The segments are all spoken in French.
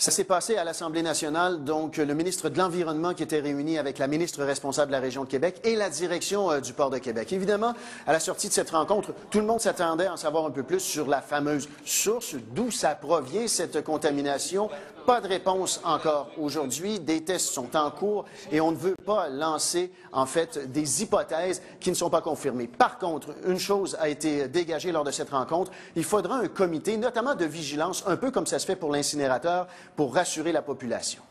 Ça s'est passé à l'Assemblée nationale, donc le ministre de l'Environnement qui était réuni avec la ministre responsable de la région de Québec et la direction du port de Québec. Évidemment, à la sortie de cette rencontre, tout le monde s'attendait à en savoir un peu plus sur la fameuse source, d'où ça provient cette contamination. Pas de réponse encore aujourd'hui. Des tests sont en cours et on ne veut pas lancer, en fait, des hypothèses qui ne sont pas confirmées. Par contre, une chose a été dégagée lors de cette rencontre. Il faudra un comité, notamment de vigilance, un peu comme ça se fait pour l'incinérateur, pour rassurer la population.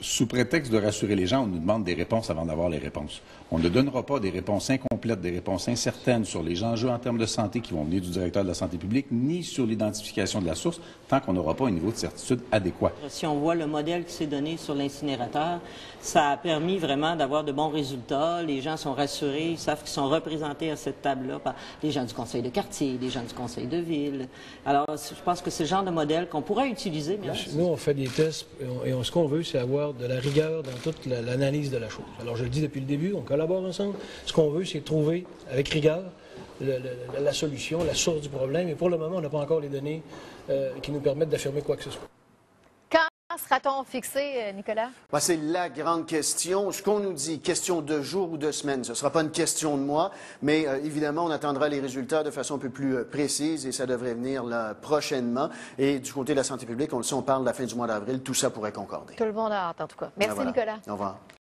Sous prétexte de rassurer les gens, on nous demande des réponses avant d'avoir les réponses. On ne donnera pas des réponses incomplètes, des réponses incertaines sur les enjeux en termes de santé qui vont venir du directeur de la santé publique, ni sur l'identification de la source, tant qu'on n'aura pas un niveau de certitude adéquat. Si on voit le modèle qui s'est donné sur l'incinérateur, ça a permis vraiment d'avoir de bons résultats. Les gens sont rassurés, ils savent qu'ils sont représentés à cette table-là par des gens du conseil de quartier, des gens du conseil de ville. Alors, je pense que c'est le genre de modèle qu'on pourrait utiliser. Mais nous, on fait des tests et ce qu'on veut, c'est avoir de la rigueur dans toute l'analyse de la chose. Alors, je le dis depuis le début, on collabore ensemble. Ce qu'on veut, c'est trouver, avec rigueur, la solution, la source du problème. Et pour le moment, on n'a pas encore les données qui nous permettent d'affirmer quoi que ce soit. Quand sera-t-on fixé, Nicolas? Ben, c'est la grande question. Ce qu'on nous dit, question de jours ou de semaines. Ce ne sera pas une question de mois, mais évidemment, on attendra les résultats de façon un peu plus précise et ça devrait venir là, prochainement. Et du côté de la santé publique, on le sait, on parle de la fin du mois d'avril. Tout ça pourrait concorder. Tout le monde a hâte, en tout cas. Merci, voilà. Nicolas. Au revoir.